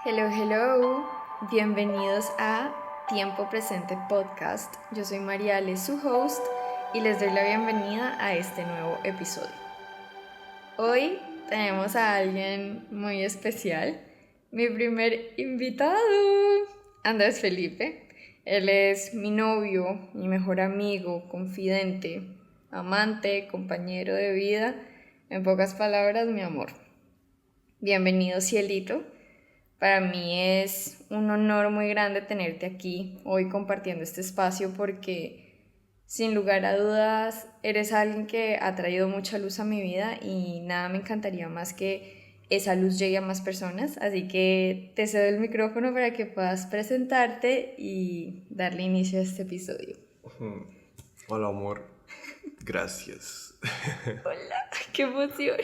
Hello, hello. Bienvenidos a Tiempo Presente Podcast. Yo soy Mariale, su host, y les doy la bienvenida a este nuevo episodio. Hoy tenemos a alguien muy especial, mi primer invitado, Andrés Felipe. Él es mi novio, mi mejor amigo, confidente, amante, compañero de vida. En pocas palabras, mi amor. Bienvenido, cielito. Para mí es un honor muy grande tenerte aquí hoy compartiendo este espacio porque sin lugar a dudas eres alguien que ha traído mucha luz a mi vida y nada me encantaría más que esa luz llegue a más personas. Así que te cedo el micrófono para que puedas presentarte y darle inicio a este episodio. Hola amor, gracias. Hola, qué emoción.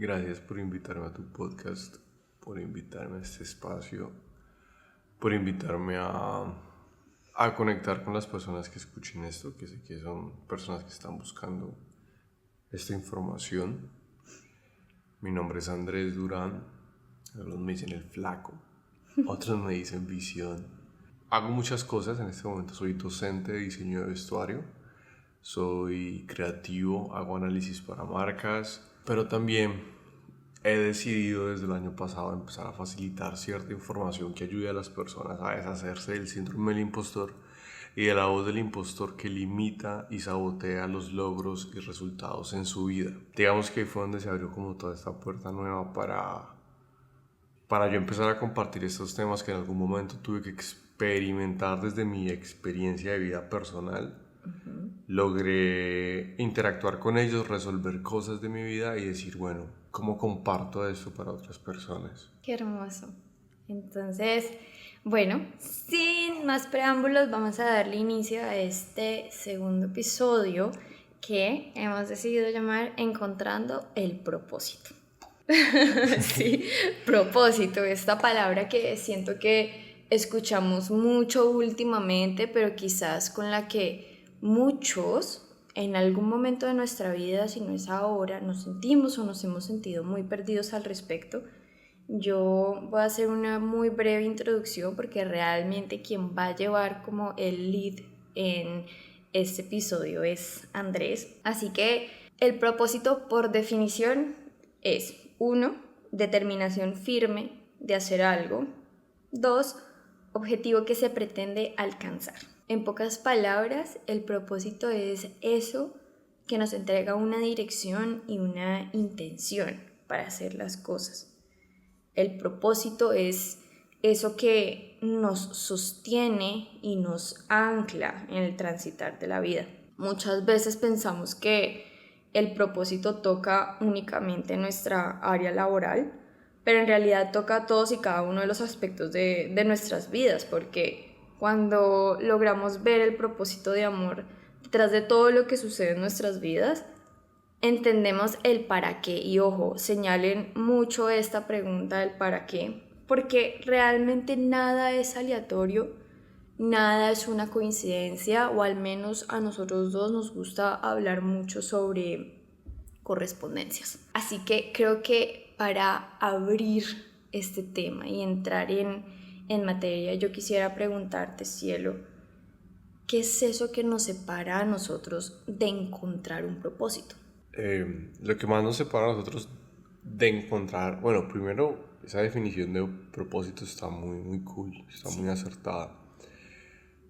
Gracias por invitarme a tu podcast, por invitarme a este espacio, por invitarme a conectar con las personas que escuchen esto, que sé que son personas que están buscando esta información. Mi nombre es Andrés Durán, algunos me dicen el flaco, otros me dicen visión. Hago muchas cosas, en este momento soy docente de diseño de vestuario, soy creativo, hago análisis para marcas, pero también he decidido desde el año pasado empezar a facilitar cierta información que ayude a las personas a deshacerse del síndrome del impostor y de la voz del impostor que limita y sabotea los logros y resultados en su vida. Digamos que ahí fue donde se abrió como toda esta puerta nueva para yo empezar a compartir estos temas que en algún momento tuve que experimentar desde mi experiencia de vida personal. Logré interactuar con ellos, resolver cosas de mi vida y decir, bueno, ¿cómo comparto esto para otras personas? Qué hermoso. Entonces, bueno, sin más preámbulos, vamos a darle inicio a este segundo episodio que hemos decidido llamar Encontrando el propósito. Sí, propósito, esta palabra que siento que escuchamos mucho últimamente, pero quizás con la que muchos en algún momento de nuestra vida, si no es ahora, nos sentimos o nos hemos sentido muy perdidos al respecto. Yo voy a hacer una muy breve introducción porque realmente quien va a llevar como el lead en este episodio es Andrés. Así que el propósito por definición es 1. Determinación firme de hacer algo. 2. Objetivo que se pretende alcanzar. En pocas palabras, el propósito es eso que nos entrega una dirección y una intención para hacer las cosas. El propósito es eso que nos sostiene y nos ancla en el transitar de la vida. Muchas veces pensamos que el propósito toca únicamente nuestra área laboral, pero en realidad toca a todos y cada uno de los aspectos de nuestras vidas, porque cuando logramos ver el propósito de amor detrás de todo lo que sucede en nuestras vidas, entendemos el para qué. Y ojo, señalen mucho esta pregunta del para qué, porque realmente nada es aleatorio, nada es una coincidencia, o al menos a nosotros dos nos gusta hablar mucho sobre correspondencias. Así que creo que para abrir este tema y entrar en materia, yo quisiera preguntarte, cielo, ¿qué es eso que nos separa a nosotros de encontrar un propósito? Lo que más nos separa a nosotros de encontrar, bueno, primero, esa definición de propósito está muy cool, está muy acertada.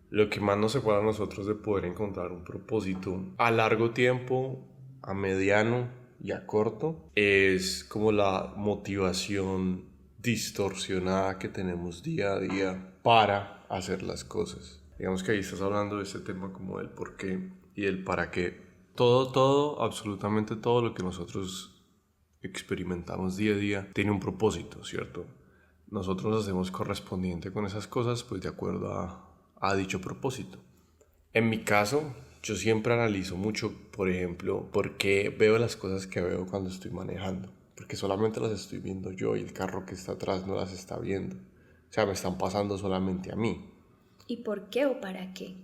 Lo que más nos separa a nosotros de poder encontrar un propósito a largo tiempo, a mediano y a corto, es como la motivación distorsionada que tenemos día a día para hacer las cosas. Digamos que ahí estás hablando de este tema como del por qué y del para qué. Todo, absolutamente todo lo que nosotros experimentamos día a día tiene un propósito, ¿cierto? Nosotros nos hacemos correspondiente con esas cosas pues de acuerdo a dicho propósito. En mi caso, yo siempre analizo mucho, por ejemplo, por qué veo las cosas que veo cuando estoy manejando. Porque solamente las estoy viendo yo y el carro que está atrás no las está viendo. O sea, me están pasando solamente a mí. ¿Y por qué o para qué?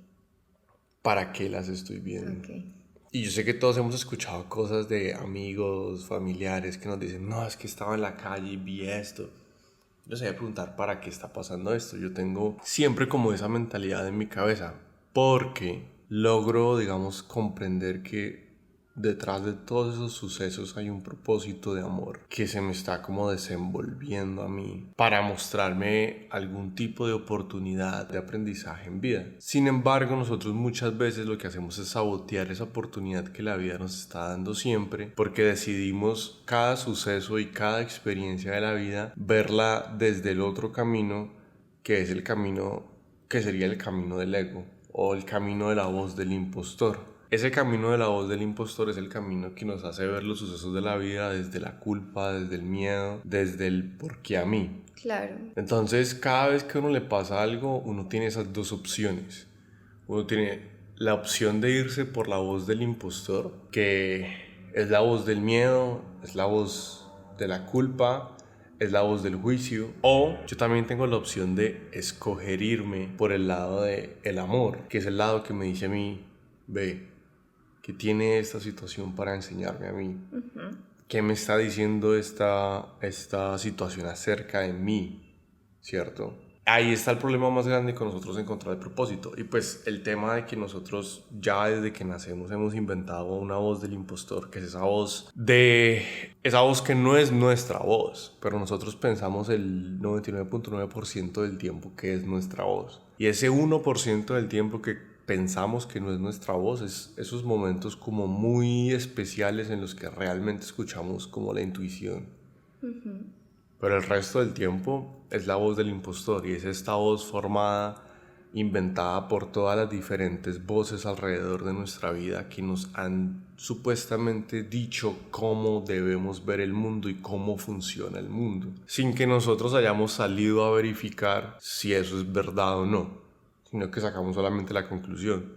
¿Para qué las estoy viendo? Okay. Y yo sé que todos hemos escuchado cosas de amigos, familiares que nos dicen, no, es que estaba en la calle y vi esto. Yo se voy a preguntar para qué está pasando esto. Yo tengo siempre como esa mentalidad en mi cabeza, porque logro, digamos, comprender que detrás de todos esos sucesos hay un propósito de amor que se me está como desenvolviendo a mí para mostrarme algún tipo de oportunidad de aprendizaje en vida. Sin embargo, nosotros muchas veces lo que hacemos es sabotear esa oportunidad que la vida nos está dando siempre, porque decidimos cada suceso y cada experiencia de la vida verla desde el otro camino, que es el camino que sería el camino del ego o el camino de la voz del impostor. Ese camino de la voz del impostor es el camino que nos hace ver los sucesos de la vida desde la culpa, desde el miedo, desde el por qué a mí. Claro. Entonces, cada vez que a uno le pasa algo, uno tiene esas dos opciones. Uno tiene la opción de irse por la voz del impostor, que es la voz del miedo, es la voz de la culpa, es la voz del juicio. O yo también tengo la opción de escoger irme por el lado del amor, que es el lado que me dice a mí, ve, ¿qué tiene esta situación para enseñarme a mí? ¿Qué me está diciendo esta situación acerca de mí? ¿Cierto? Ahí está el problema más grande con nosotros encontrar el propósito. Y pues el tema de que nosotros ya desde que nacemos hemos inventado una voz del impostor, que es esa voz que no es nuestra voz, pero nosotros pensamos el 99.9% del tiempo que es nuestra voz. Y ese 1% del tiempo que pensamos que no es nuestra voz, es esos momentos como muy especiales en los que realmente escuchamos como la intuición. Pero el resto del tiempo es la voz del impostor, y es esta voz formada, inventada por todas las diferentes voces alrededor de nuestra vida que nos han supuestamente dicho cómo debemos ver el mundo y cómo funciona el mundo, sin que nosotros hayamos salido a verificar si eso es verdad o no, sino que sacamos solamente la conclusión.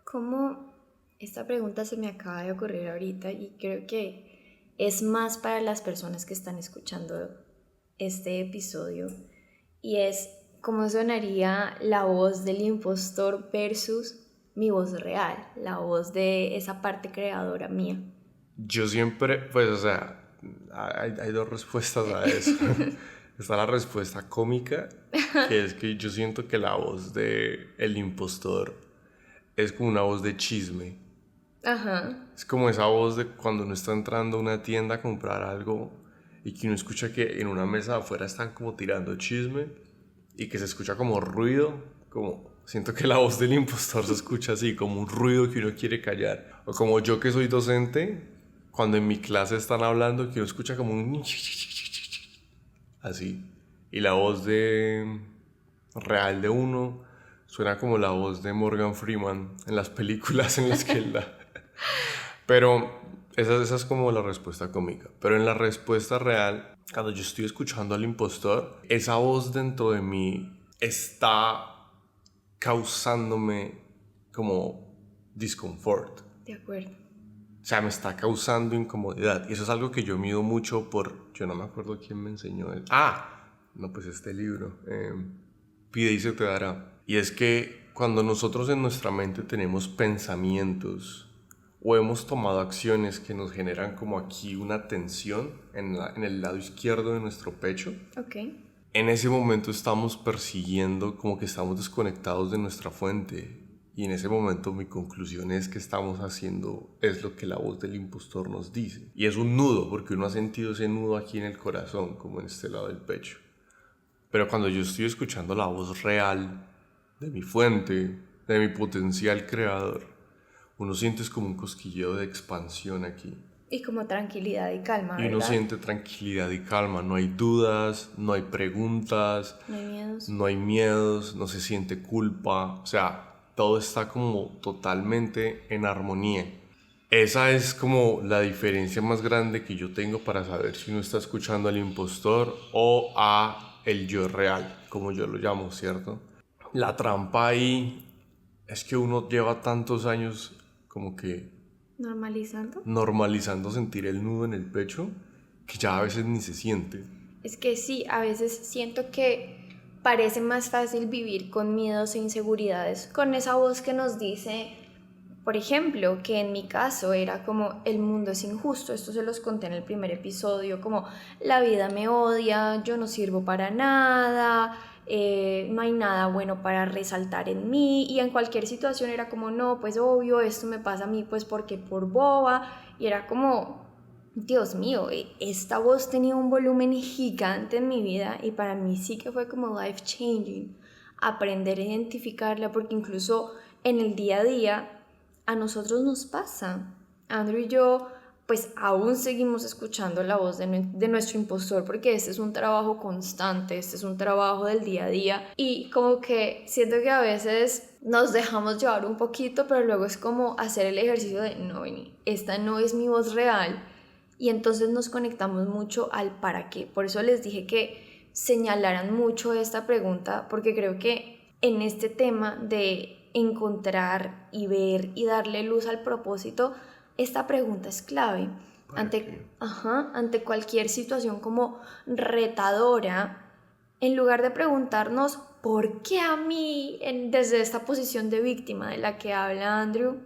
¿Cómo? Esta pregunta se me acaba de ocurrir ahorita y creo que es más para las personas que están escuchando este episodio, y es cómo sonaría la voz del impostor versus mi voz real, la voz de esa parte creadora mía. Yo siempre, pues, o sea, hay dos respuestas a eso. Está la respuesta cómica, que es que yo siento que la voz de el impostor es como una voz de chisme. Ajá. Es como esa voz de cuando uno está entrando a una tienda a comprar algo y que uno escucha que en una mesa de afuera están como tirando chisme y que se escucha como ruido, como siento que la voz del impostor se escucha así, como un ruido que uno quiere callar. O como yo que soy docente, cuando en mi clase están hablando, que uno escucha como un así. Y la voz real de uno suena como la voz de Morgan Freeman en las películas en las que él da. Pero esa es como la respuesta cómica. Pero en la respuesta real, cuando yo estoy escuchando al impostor, esa voz dentro de mí está causándome como discomfort. De acuerdo. O sea, me está causando incomodidad. Y eso es algo que yo mido mucho yo no me acuerdo quién me enseñó. No, pues este libro. Pide y se te dará. Y es que cuando nosotros en nuestra mente tenemos pensamientos o hemos tomado acciones que nos generan como aquí una tensión en el lado izquierdo de nuestro pecho, Okay. en ese momento estamos persiguiendo, como que estamos desconectados de nuestra fuente. Y en ese momento mi conclusión es que estamos haciendo es lo que la voz del impostor nos dice. Y es un nudo, porque uno ha sentido ese nudo aquí en el corazón, como en este lado del pecho. Pero cuando yo estoy escuchando la voz real de mi fuente, de mi potencial creador, uno siente como un cosquilleo de expansión aquí. Y como tranquilidad y calma, ¿verdad? Y uno siente tranquilidad y calma. No hay dudas, no hay preguntas, No hay miedos. no hay miedos, no se siente culpa. O sea, todo está como totalmente en armonía. Esa es como la diferencia más grande que yo tengo para saber si uno está escuchando al impostor o a el yo real, como yo lo llamo, ¿cierto? La trampa ahí es que uno lleva tantos años como que normalizando sentir el nudo en el pecho que ya a veces ni se siente. Es que sí, a veces siento que parece más fácil vivir con miedos e inseguridades, con esa voz que nos dice Por ejemplo, que en mi caso era como el mundo es injusto, esto se los conté en el primer episodio, como la vida me odia, yo no sirvo para nada, no hay nada bueno para resaltar en mí, y en cualquier situación era como no, pues obvio, esto me pasa a mí pues porque por boba, y era como, Dios mío, esta voz tenía un volumen gigante en mi vida y para mí sí que fue como life changing aprender a identificarla, porque incluso en el día a día a nosotros nos pasa. Andrew y yo pues aún seguimos escuchando la voz de nuestro impostor, porque este es un trabajo constante, este es un trabajo del día a día, y como que siento que a veces nos dejamos llevar un poquito, pero luego es como hacer el ejercicio de no, esta no es mi voz real, y entonces nos conectamos mucho al para qué. Por eso les dije que señalaran mucho esta pregunta, porque creo que en este tema de encontrar y ver y darle luz al propósito, esta pregunta es clave. Ante cualquier situación como retadora, en lugar de preguntarnos ¿por qué a mí? Desde esta posición de víctima de la que habla Andrew,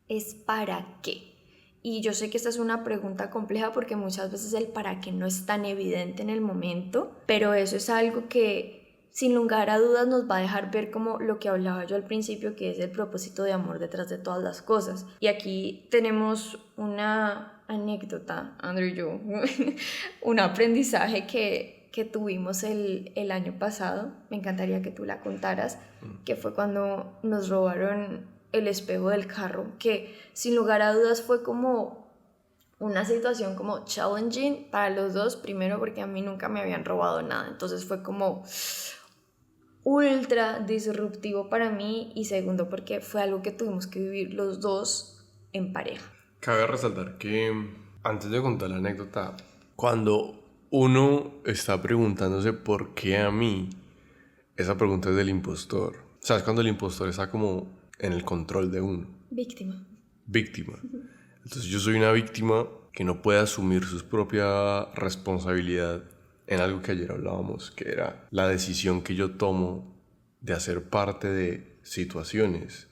es ¿para qué? Y yo sé que esta es una pregunta compleja porque muchas veces el para qué no es tan evidente en el momento, pero eso es algo que sin lugar a dudas nos va a dejar ver como lo que hablaba yo al principio, que es el propósito de amor detrás de todas las cosas. Y aquí tenemos una anécdota, Andrew y yo, un aprendizaje que tuvimos el año pasado. Me encantaría que tú la contaras, que fue cuando nos robaron el espejo del carro, que sin lugar a dudas fue como una situación como challenging para los dos, primero porque a mí nunca me habían robado nada, entonces fue como ultra disruptivo para mí, y segundo porque fue algo que tuvimos que vivir los dos en pareja. Cabe resaltar que antes de contar la anécdota, cuando uno está preguntándose por qué a mí, esa pregunta es del impostor. ¿Sabes? Cuando el impostor está como en el control de uno. Víctima. Entonces yo soy una víctima que no puede asumir su propia responsabilidad en algo que ayer hablábamos, que era la decisión que yo tomo de hacer parte de situaciones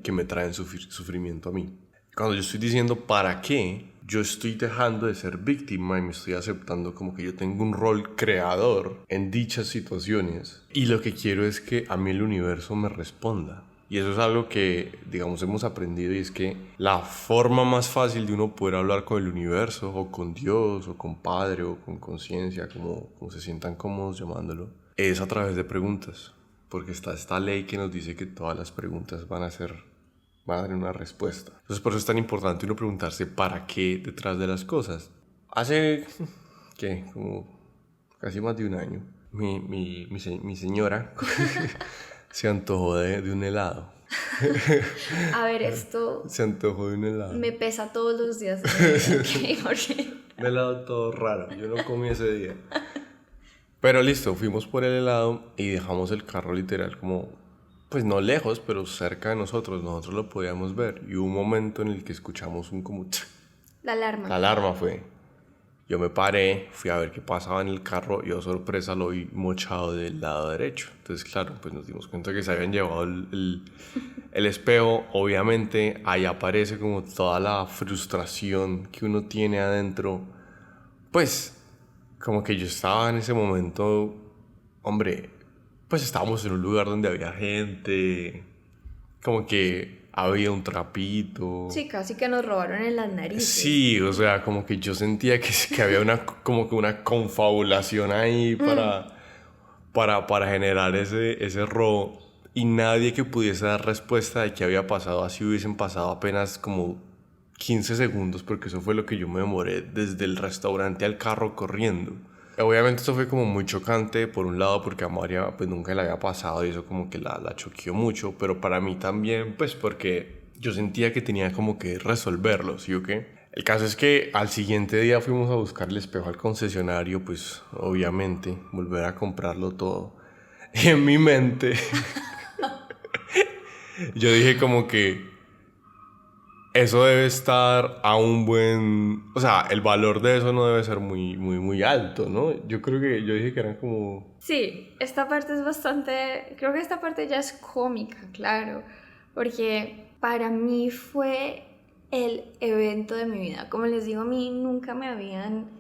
que me traen sufrimiento a mí. Cuando yo estoy diciendo ¿para qué?, yo estoy dejando de ser víctima y me estoy aceptando como que yo tengo un rol creador en dichas situaciones, y lo que quiero es que a mí el universo me responda. Y eso es algo que, digamos, hemos aprendido, y es que la forma más fácil de uno poder hablar con el universo, o con Dios, o con Padre, o con conciencia, como se sientan cómodos llamándolo, es a través de preguntas. Porque está esta ley que nos dice que todas las preguntas van a dar una respuesta. Entonces por eso es tan importante uno preguntarse para qué detrás de las cosas. Hace, ¿qué? Como casi más de un año, mi señora se antojó de un helado. A ver, esto se antojó de un helado. Me pesa todos los días. Un helado todo raro. Yo no comí ese día. Pero listo, fuimos por el helado y dejamos el carro literal como, pues no lejos, pero cerca de nosotros. Nosotros lo podíamos ver. Y hubo un momento en el que escuchamos un como... La alarma. La alarma fue. Yo me paré, fui a ver qué pasaba en el carro, y yo, sorpresa, lo vi mochado del lado derecho. Entonces, claro, pues nos dimos cuenta que se habían llevado el espejo. Obviamente, ahí aparece como toda la frustración que uno tiene adentro. Pues, como que yo estaba en ese momento, hombre, pues estábamos en un lugar donde había gente, como que había un trapito. Sí, casi que nos robaron en las narices. Sí, o sea, como que yo sentía que había como que una confabulación ahí para generar ese robo, y nadie que pudiese dar respuesta de qué había pasado, así hubiesen pasado apenas como 15 segundos, porque eso fue lo que yo me demoré desde el restaurante al carro corriendo. Obviamente esto fue como muy chocante, por un lado porque a María pues nunca le había pasado, y eso como que la choqueó mucho, pero para mí también pues porque yo sentía que tenía como que resolverlo, ¿sí o qué? El caso es que al siguiente día fuimos a buscar el espejo al concesionario, pues obviamente volver a comprarlo todo. Y en mi mente yo dije como que eso debe estar a un buen... O sea, el valor de eso no debe ser muy alto, ¿no? Yo dije que eran como... Sí, esta parte es bastante... Creo que esta parte ya es cómica, claro. porque para mí fue el evento de mi vida. Como les digo, a mí nunca me habían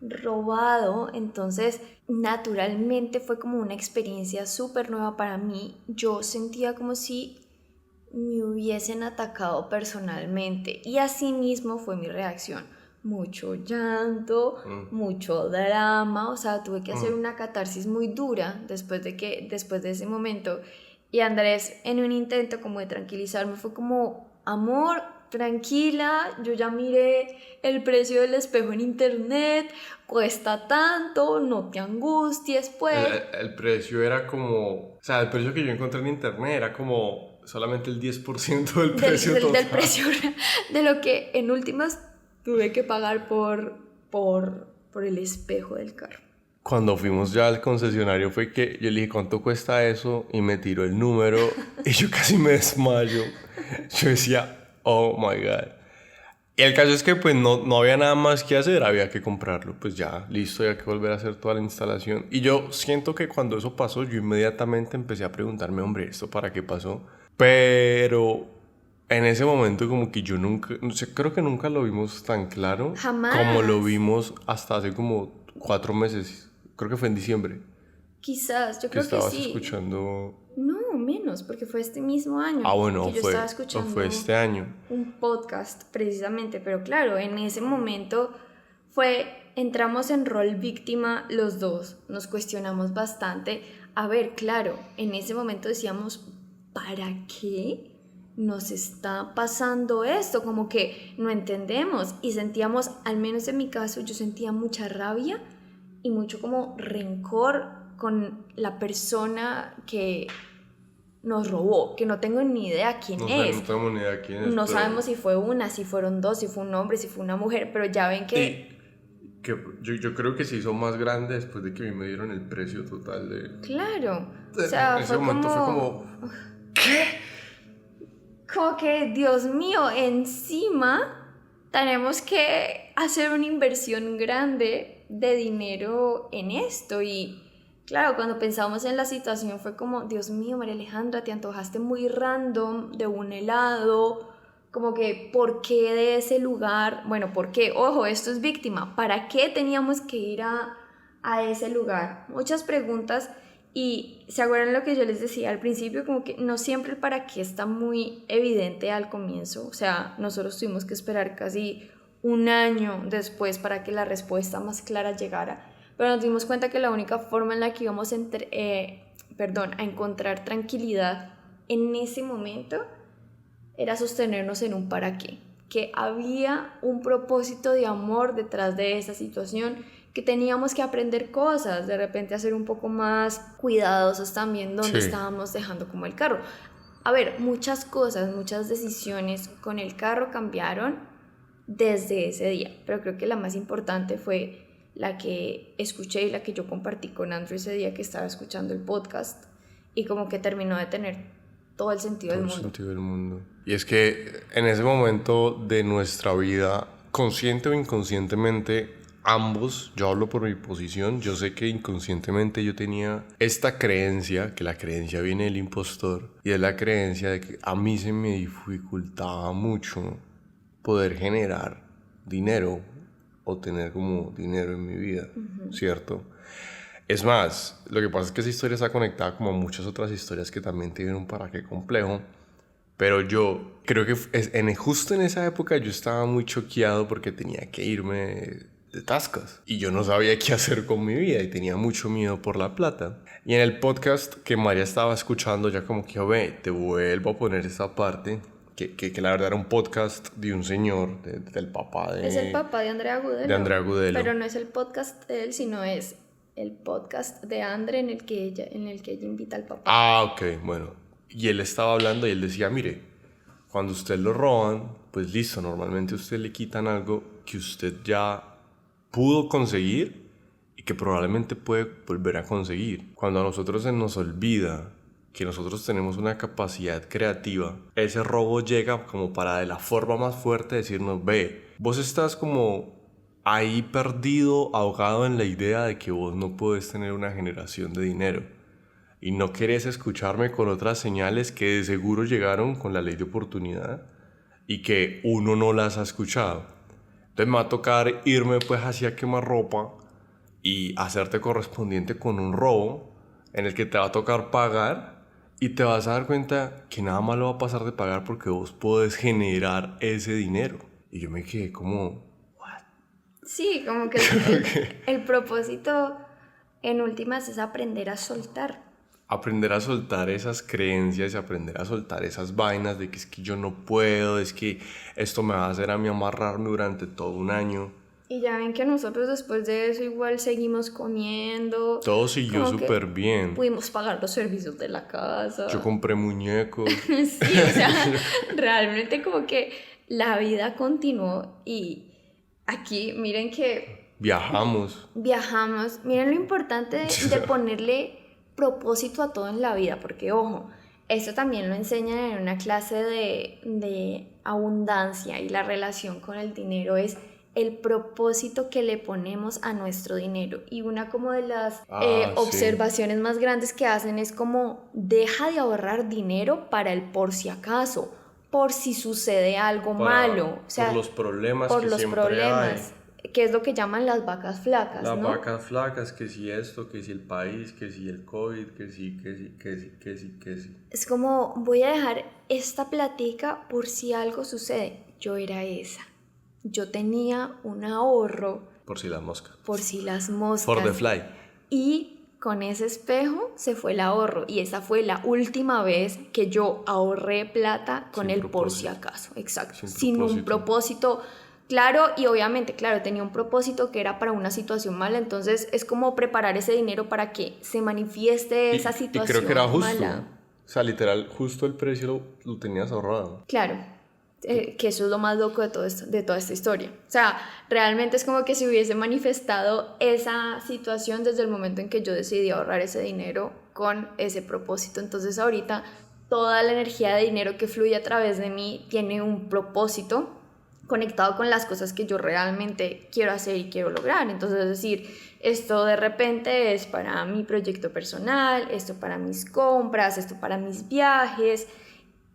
robado, entonces naturalmente fue como una experiencia súper nueva para mí. Yo sentía como si me hubiesen atacado personalmente y así mismo fue mi reacción. Mucho llanto, mucho drama, o sea, tuve que hacer una catarsis muy dura después de ese momento. Y Andrés, en un intento como de tranquilizarme, fue como, amor, tranquila, yo ya miré el precio del espejo en internet, cuesta tanto, no te angusties, pues. El precio era como, o sea, el precio que yo encontré en internet era como solamente el 10% del precio total. Del precio de lo que en últimas tuve que pagar por el espejo del carro. Cuando fuimos ya al concesionario fue que yo le dije, ¿cuánto cuesta eso? Y me tiró el número y yo casi me desmayo. Yo decía, oh my God. Y el caso es que pues no había nada más que hacer, había que comprarlo. Pues ya, listo, había que volver a hacer toda la instalación. Y yo siento que cuando eso pasó, yo inmediatamente empecé a preguntarme, hombre, ¿esto para qué pasó? Pero en ese momento como que yo nunca, no sé, creo que nunca lo vimos tan claro. Jamás. Como lo vimos hasta hace como 4 meses. Creo que fue en diciembre. Quizás, yo creo que estabas sí. escuchando... No, menos, porque fue este mismo año. Ah, bueno, que yo estaba escuchando fue este año. Un podcast, precisamente. Pero claro, en ese momento entramos en rol víctima los dos. Nos cuestionamos bastante. A ver, claro, en ese momento decíamos, ¿para qué nos está pasando esto? Como que no entendemos. Y sentíamos, al menos en mi caso, yo sentía mucha rabia y mucho como rencor con la persona que nos robó, que no tengo ni idea quién es. No tengo ni idea quién es. No sabemos si fue una, si fueron dos, si fue un hombre, si fue una mujer, pero ya ven que... que yo creo que se hizo más grande después de que a mí me dieron el precio total de... Claro. O sea, en ese momento fue como... ¿qué? Como que, Dios mío, encima tenemos que hacer una inversión grande de dinero en esto. Y claro, cuando pensamos en la situación fue como, Dios mío, María Alejandra, te antojaste muy random de un helado, como que, ¿por qué de ese lugar? Bueno, ¿por qué? Ojo, esto es víctima, ¿para qué teníamos que ir a ese lugar? Muchas preguntas. Y ¿se acuerdan lo que yo les decía al principio? Como que no siempre el para qué está muy evidente al comienzo. O sea, nosotros tuvimos que esperar casi un año después para que la respuesta más clara llegara. Pero nos dimos cuenta que la única forma en la que íbamos a encontrar tranquilidad en ese momento era sostenernos en un para qué. Que había un propósito de amor detrás de esa situación, que teníamos que aprender cosas, de repente a ser un poco más cuidadosos también donde estábamos dejando como el carro. A ver, muchas cosas, muchas decisiones con el carro cambiaron desde ese día, pero creo que la más importante fue la que escuché y la que yo compartí con Andrew ese día que estaba escuchando el podcast y como que terminó de tener todo el sentido del mundo. Y es que en ese momento de nuestra vida, consciente o inconscientemente, ambos, yo hablo por mi posición, yo sé que inconscientemente yo tenía esta creencia, que la creencia viene del impostor, y es la creencia de que a mí se me dificultaba mucho poder generar dinero o tener como dinero en mi vida, ¿cierto? Es más, lo que pasa es que esa historia está conectada como a muchas otras historias que también tienen un para qué complejo, pero yo creo que justo en esa época yo estaba muy choqueado porque tenía que irme de tascas y yo no sabía qué hacer con mi vida y tenía mucho miedo por la plata. Y en el podcast que María estaba escuchando ya como que, ve, te vuelvo a poner esa parte, que la verdad era un podcast de un señor, del papá de... Es el papá de Andrea Agudelo. De Andrea Agudelo. Pero no es el podcast de él, sino es el podcast de Andre en el que ella invita al papá. Ah, ok, bueno. Y él estaba hablando y él decía, mire, cuando usted lo roban, pues listo, normalmente a usted le quitan algo que usted ya pudo conseguir y que probablemente puede volver a conseguir. Cuando a nosotros se nos olvida que nosotros tenemos una capacidad creativa, ese robo llega como para de la forma más fuerte decirnos, ve, vos estás como ahí perdido, ahogado en la idea de que vos no puedes tener una generación de dinero. y no querés escucharme con otras señales que de seguro llegaron con la ley de oportunidad y que uno no las ha escuchado. Entonces me va a tocar irme pues hacia quemarropa y hacerte correspondiente con un robo en el que te va a tocar pagar y te vas a dar cuenta que nada más lo va a pasar de pagar porque vos podés generar ese dinero. Y yo me quedé como... Sí, como que el propósito en últimas es aprender a soltar. Aprender a soltar esas creencias y aprender a soltar esas vainas de que es que yo no puedo, es que esto me va a hacer a mí amarrarme durante todo un año. Y ya ven que nosotros después de eso igual seguimos comiendo. Todo siguió súper bien. Pudimos pagar los servicios de la casa. Yo compré muñecos. Sí, o sea, realmente como que la vida continuó y aquí miren que... Viajamos. Miren lo importante de ponerle propósito a todo en la vida, porque ojo, esto también lo enseñan en una clase de abundancia y la relación con el dinero es el propósito que le ponemos a nuestro dinero. Y una como de las observaciones más grandes que hacen es como deja de ahorrar dinero para el por si acaso, por si sucede algo malo, o sea, por los problemas por que los siempre problemas, hay. que es lo que llaman las vacas flacas, Las ¿no? vacas flacas, que si esto, que si el país, que si el COVID, que si. Es como voy a dejar esta platica por si algo sucede. Yo era esa. Yo tenía un ahorro. Por si las moscas. Por si las moscas. For the fly. Y con ese espejo se fue el ahorro. Y esa fue la última vez que yo ahorré plata con el por si acaso. Exacto. Sin un propósito claro. Y obviamente, claro, tenía un propósito que era para una situación mala. Entonces es como preparar ese dinero para que se manifieste esa situación mala. Y creo que era justo. Mala. O sea, literal, justo el precio lo tenías ahorrado. Claro. Que eso es lo más loco de toda esta historia. O sea, realmente es como que se hubiese manifestado esa situación desde el momento en que yo decidí ahorrar ese dinero con ese propósito. Entonces ahorita toda la energía de dinero que fluye a través de mí tiene un propósito conectado con las cosas que yo realmente quiero hacer y quiero lograr. Entonces, es decir, esto de repente es para mi proyecto personal, esto para mis compras, esto para mis viajes.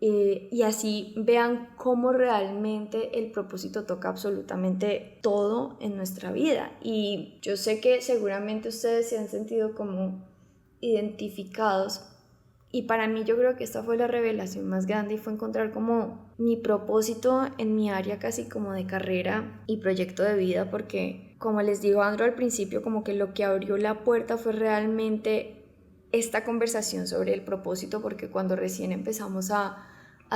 Y así vean cómo realmente el propósito toca absolutamente todo en nuestra vida. Y yo sé que seguramente ustedes se han sentido como identificados. Y para mí yo creo que esta fue la revelación más grande y fue encontrar como mi propósito en mi área casi como de carrera y proyecto de vida. Porque como les digo Andro al principio, como que lo que abrió la puerta fue realmente esta conversación sobre el propósito. Porque cuando recién empezamos a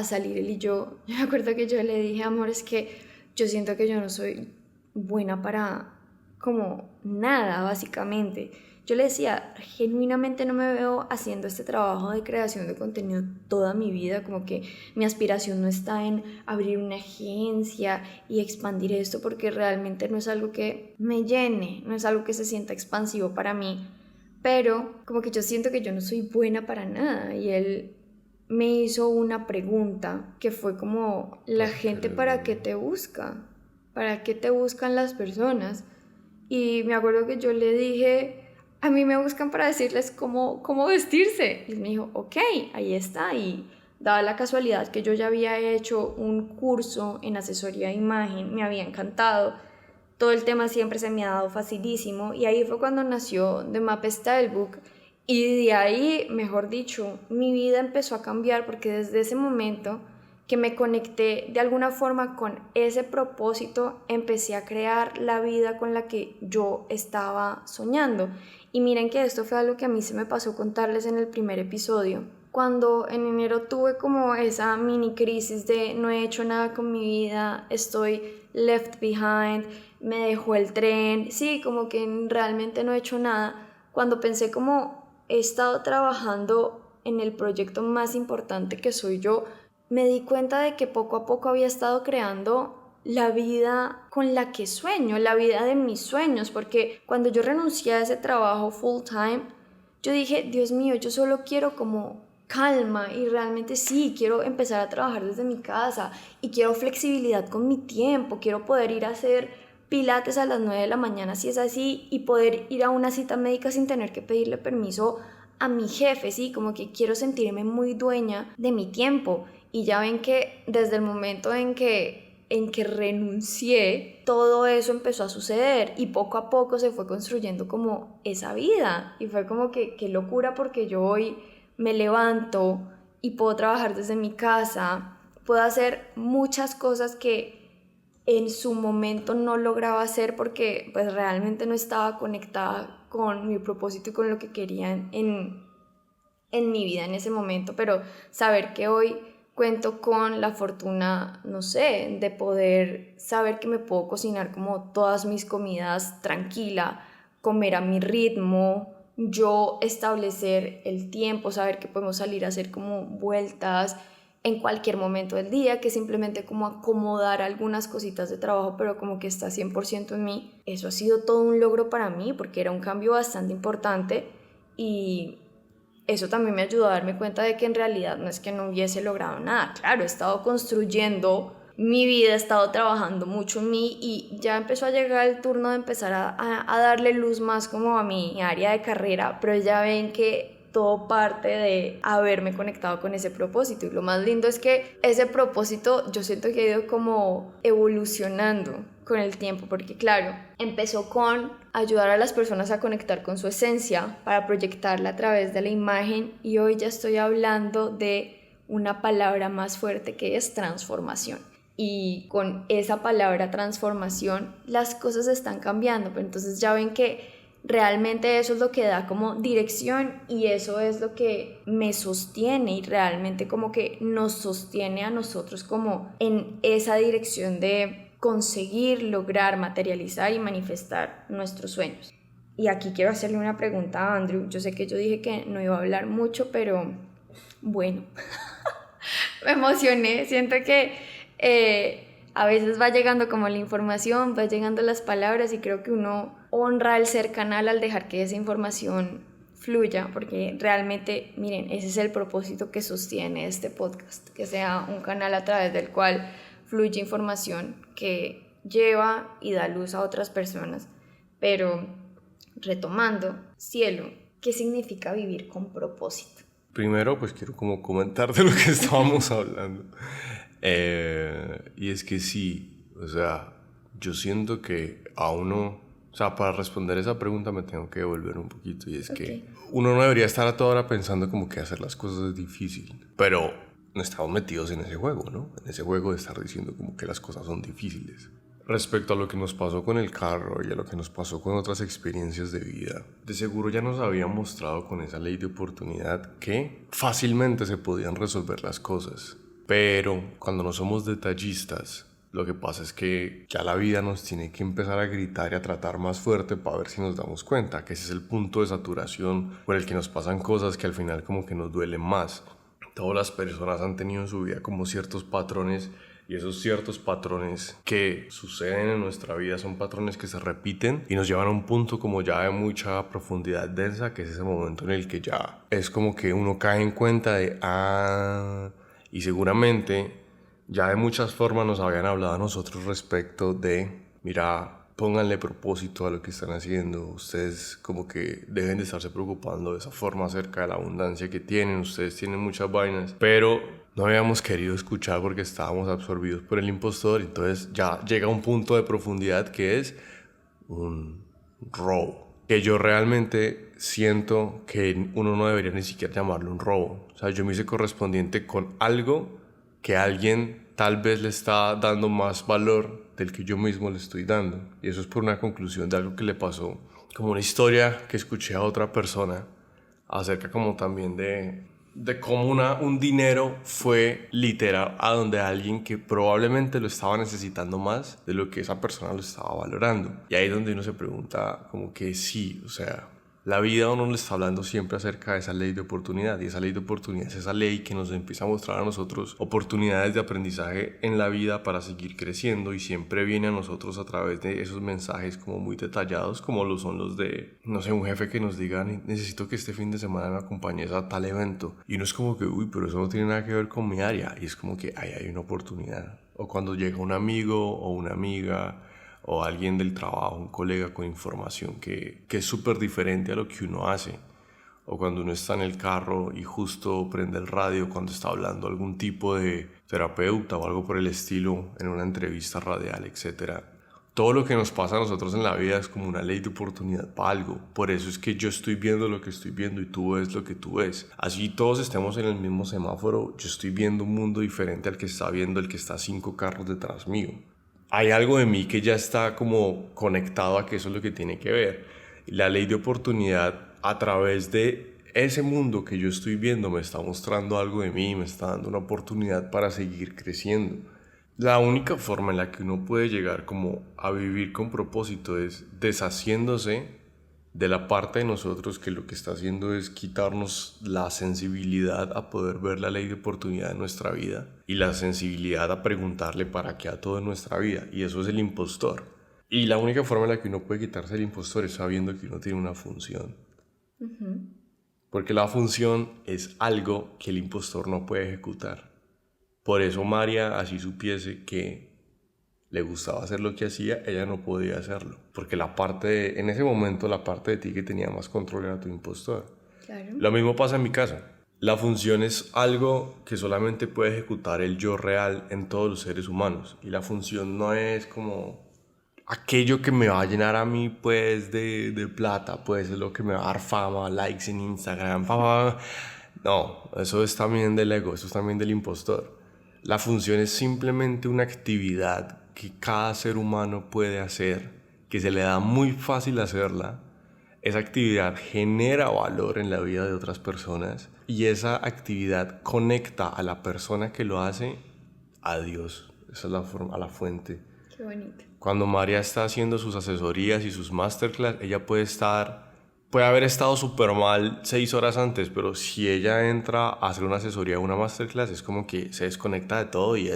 salir él y yo me acuerdo que yo le dije, amor, es que yo siento que yo no soy buena para como nada, básicamente. Yo le decía, genuinamente no me veo haciendo este trabajo de creación de contenido toda mi vida, como que mi aspiración no está en abrir una agencia y expandir esto, porque realmente no es algo que me llene, no es algo que se sienta expansivo para mí, pero como que yo siento que yo no soy buena para nada. Y él me hizo una pregunta que fue como, ¿la gente para qué te busca? ¿Para qué te buscan las personas? Y me acuerdo que yo le dije, a mí me buscan para decirles cómo vestirse. Y él me dijo, ok, ahí está. Y dada la casualidad que yo ya había hecho un curso en asesoría de imagen, me había encantado. Todo el tema siempre se me ha dado facilísimo. Y ahí fue cuando nació The Map Stylebook. Y de ahí, mejor dicho, mi vida empezó a cambiar porque desde ese momento que me conecté de alguna forma con ese propósito, empecé a crear la vida con la que yo estaba soñando. Y miren que esto fue algo que a mí se me pasó contarles en el primer episodio. Cuando en enero tuve como esa mini crisis de no he hecho nada con mi vida, estoy left behind, me dejó el tren, sí, como que realmente no he hecho nada. Cuando pensé como he estado trabajando en el proyecto más importante que soy yo, me di cuenta de que poco a poco había estado creando la vida con la que sueño, la vida de mis sueños, porque cuando yo renuncié a ese trabajo full time, yo dije, Dios mío, yo solo quiero como calma y realmente sí, quiero empezar a trabajar desde mi casa y quiero flexibilidad con mi tiempo, quiero poder ir a hacer pilates a las 9 de la mañana si es así y poder ir a una cita médica sin tener que pedirle permiso a mi jefe, ¿sí? Como que quiero sentirme muy dueña de mi tiempo. Y ya ven que desde el momento en que renuncié, todo eso empezó a suceder y poco a poco se fue construyendo como esa vida. Y fue como que qué locura, porque yo hoy me levanto y puedo trabajar desde mi casa, puedo hacer muchas cosas que en su momento no lograba hacer porque pues realmente no estaba conectada con mi propósito y con lo que quería en mi vida en ese momento, pero saber que hoy cuento con la fortuna, no sé, de poder saber que me puedo cocinar como todas mis comidas tranquila, comer a mi ritmo, yo establecer el tiempo, saber que podemos salir a hacer como vueltas en cualquier momento del día, que simplemente como acomodar algunas cositas de trabajo, pero como que está 100% en mí. Eso ha sido todo un logro para mí porque era un cambio bastante importante y eso también me ayudó a darme cuenta de que en realidad no es que no hubiese logrado nada. Claro, he estado construyendo mi vida, he estado trabajando mucho en mí y ya empezó a llegar el turno de empezar a darle luz más como a mi área de carrera, pero ya ven que todo parte de haberme conectado con ese propósito y lo más lindo es que ese propósito yo siento que ha ido como evolucionando con el tiempo, porque claro, empezó con ayudar a las personas a conectar con su esencia para proyectarla a través de la imagen y hoy ya estoy hablando de una palabra más fuerte que es transformación. Y con esa palabra transformación las cosas están cambiando, pero entonces ya ven que realmente eso es lo que da como dirección y eso es lo que me sostiene y realmente como que nos sostiene a nosotros como en esa dirección de conseguir, lograr, materializar y manifestar nuestros sueños. Y aquí quiero hacerle una pregunta a Andrew. Yo sé que yo dije que no iba a hablar mucho, pero bueno, me emocioné. Siento que a veces va llegando como la información, va llegando las palabras y creo que uno honra el ser canal al dejar que esa información fluya, porque realmente, miren, ese es el propósito que sostiene este podcast, que sea un canal a través del cual fluye información que lleva y da luz a otras personas. Pero retomando, cielo, ¿qué significa vivir con propósito? Primero, pues quiero como comentar de lo que estábamos hablando. Y es que sí, o sea, yo siento que a uno, o sea, para responder esa pregunta me tengo que devolver un poquito. Y es que uno no debería estar a toda hora pensando como que hacer las cosas es difícil. Pero no estamos metidos en ese juego, ¿no? En ese juego de estar diciendo como que las cosas son difíciles. Respecto a lo que nos pasó con el carro y a lo que nos pasó con otras experiencias de vida, de seguro ya nos habían mostrado con esa ley de oportunidad que fácilmente se podían resolver las cosas. Pero cuando no somos detallistas, lo que pasa es que ya la vida nos tiene que empezar a gritar y a tratar más fuerte para ver si nos damos cuenta que ese es el punto de saturación por el que nos pasan cosas que al final como que nos duelen más. Todas las personas han tenido en su vida como ciertos patrones y esos ciertos patrones que suceden en nuestra vida son patrones que se repiten y nos llevan a un punto como ya de mucha profundidad densa, que es ese momento en el que ya es como que uno cae en cuenta de y seguramente ya de muchas formas nos habían hablado a nosotros respecto de, mira, pónganle propósito a lo que están haciendo, ustedes como que deben de estarse preocupando de esa forma acerca de la abundancia que tienen, ustedes tienen muchas vainas, pero no habíamos querido escuchar porque estábamos absorbidos por el impostor. Entonces ya llega un punto de profundidad que es un robo, que yo realmente siento que uno no debería ni siquiera llamarlo un robo. O sea, yo me hice correspondiente con algo que alguien tal vez le está dando más valor del que yo mismo le estoy dando. Y eso es por una conclusión de algo que le pasó, como una historia que escuché a otra persona acerca como también de cómo un dinero fue literal a donde alguien que probablemente lo estaba necesitando más de lo que esa persona lo estaba valorando. Y ahí es donde uno se pregunta como que sí, o sea, la vida uno le está hablando siempre acerca de esa ley de oportunidad, y esa ley de oportunidad es esa ley que nos empieza a mostrar a nosotros oportunidades de aprendizaje en la vida para seguir creciendo, y siempre viene a nosotros a través de esos mensajes como muy detallados, como lo son los de, no sé, un jefe que nos diga necesito que este fin de semana me acompañes a tal evento, y uno es como que uy, pero eso no tiene nada que ver con mi área, y es como que ahí hay una oportunidad. O cuando llega un amigo o una amiga o alguien del trabajo, un colega con información que es súper diferente a lo que uno hace, o cuando uno está en el carro y justo prende el radio cuando está hablando algún tipo de terapeuta o algo por el estilo en una entrevista radial, etc. Todo lo que nos pasa a nosotros en la vida es como una ley de oportunidad para algo. Por eso es que yo estoy viendo lo que estoy viendo y tú ves lo que tú ves. Así todos estemos en el mismo semáforo, yo estoy viendo un mundo diferente al que está viendo el que está 5 carros detrás mío. Hay algo de mí que ya está como conectado a que eso es lo que tiene que ver. La ley de oportunidad a través de ese mundo que yo estoy viendo me está mostrando algo de mí, me está dando una oportunidad para seguir creciendo. La única forma en la que uno puede llegar como a vivir con propósito es deshaciéndose de la parte de nosotros que lo que está haciendo es quitarnos la sensibilidad a poder ver la ley de oportunidad en nuestra vida y la sensibilidad a preguntarle para qué a todo en nuestra vida, y eso es el impostor. Y la única forma en la que uno puede quitarse el impostor es sabiendo que uno tiene una función. Porque la función es algo que el impostor no puede ejecutar. Por eso María, así supiese que le gustaba hacer lo que hacía, ella no podía hacerlo. Porque en ese momento la parte de ti que tenía más control era tu impostor. Claro. Lo mismo pasa en mi caso. La función es algo que solamente puede ejecutar el yo real en todos los seres humanos. Y la función no es como aquello que me va a llenar a mí pues de plata, pues es lo que me va a dar fama, likes en Instagram. No, eso es también del ego, eso es también del impostor. La función es simplemente una actividad que cada ser humano puede hacer, que se le da muy fácil hacerla. Esa actividad genera valor en la vida de otras personas y esa actividad conecta a la persona que lo hace a Dios. Esa es la forma, a la fuente. Qué bonito. Cuando María está haciendo sus asesorías y sus masterclass, ella puede haber estado súper mal 6 horas antes, pero si ella entra a hacer una asesoría o una masterclass, es como que se desconecta de todo y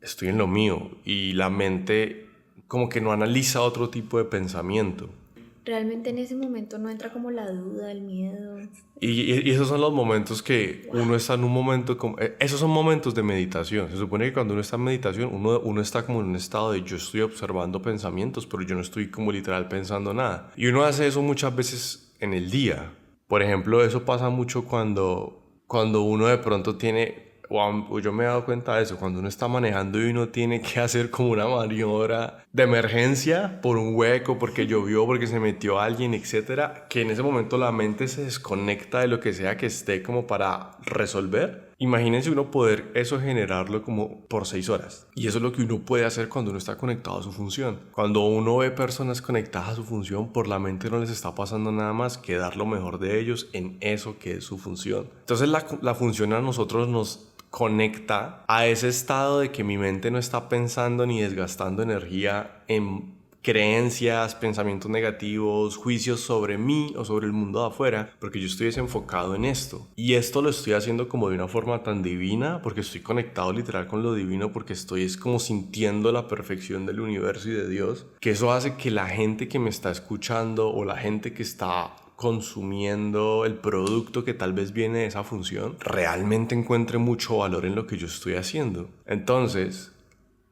estoy en lo mío. Y la mente como que no analiza otro tipo de pensamiento. Realmente en ese momento no entra como la duda, el miedo. Y esos son los momentos que uno está en un momento como... Esos son momentos de meditación. Se supone que cuando uno está en meditación, uno está como en un estado de yo estoy observando pensamientos, pero yo no estoy como literal pensando nada. Y uno hace eso muchas veces en el día. Por ejemplo, eso pasa mucho cuando uno de pronto tiene... O yo me he dado cuenta de eso, cuando uno está manejando y uno tiene que hacer como una maniobra de emergencia por un hueco, porque llovió, porque se metió alguien, etcétera, que en ese momento la mente se desconecta de lo que sea que esté como para resolver. Imagínense uno poder eso generarlo como por 6 horas. Y eso es lo que uno puede hacer cuando uno está conectado a su función. Cuando uno ve personas conectadas a su función, por la mente no les está pasando nada más que dar lo mejor de ellos en eso que es su función. Entonces la función a nosotros nos conecta a ese estado de que mi mente no está pensando ni desgastando energía en creencias, pensamientos negativos, juicios sobre mí o sobre el mundo de afuera, porque yo estoy desenfocado en esto. Y esto lo estoy haciendo como de una forma tan divina, porque estoy conectado literal con lo divino, porque es como sintiendo la perfección del universo y de Dios, que eso hace que la gente que me está escuchando o la gente que está consumiendo el producto que tal vez viene de esa función, realmente encuentre mucho valor en lo que yo estoy haciendo. Entonces,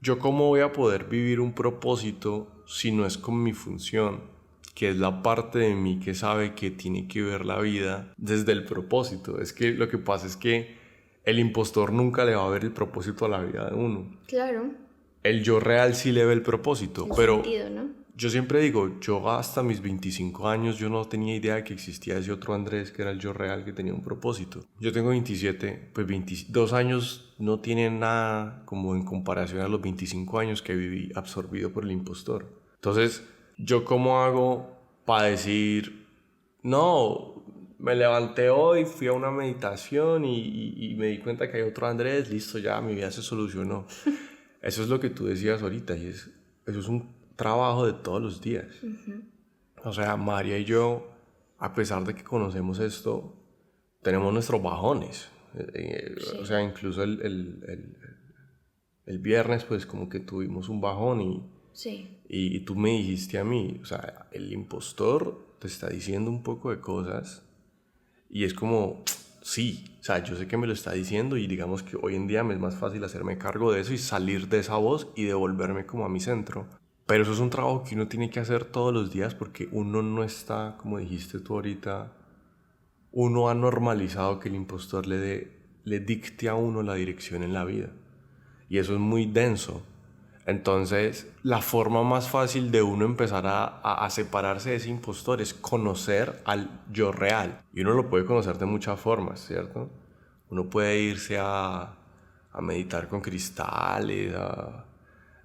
¿yo cómo voy a poder vivir un propósito si no es con mi función? Que es la parte de mí que sabe que tiene que ver la vida desde el propósito. Es que lo que pasa es que el impostor nunca le va a ver el propósito a la vida de uno. Claro. El yo real sí le ve el propósito, pero sentido, ¿no? Yo siempre digo, yo hasta mis 25 años yo no tenía idea de que existía ese otro Andrés que era el yo real que tenía un propósito. Yo tengo 27, pues 22 años no tienen nada como en comparación a los 25 años que viví absorbido por el impostor. Entonces, ¿yo cómo hago para decir, no, me levanté hoy, fui a una meditación y me di cuenta que hay otro Andrés, listo, ya mi vida se solucionó? Eso es lo que tú decías ahorita y eso es un trabajo de todos los días. O sea, María y yo, a pesar de que conocemos esto, tenemos nuestros bajones. Sí. O sea, incluso el viernes, pues como que tuvimos un bajón Sí. y tú me dijiste a mí, o sea, el impostor te está diciendo un poco de cosas y es como, sí, o sea, yo sé que me lo está diciendo y digamos que hoy en día me es más fácil hacerme cargo de eso y salir de esa voz y devolverme como a mi centro. Pero eso es un trabajo que uno tiene que hacer todos los días porque uno no está, como dijiste tú ahorita, uno ha normalizado que el impostor le dicte a uno la dirección en la vida. Y eso es muy denso. Entonces, la forma más fácil de uno empezar a separarse de ese impostor es conocer al yo real. Y uno lo puede conocer de muchas formas, ¿cierto? Uno puede irse a meditar con cristales,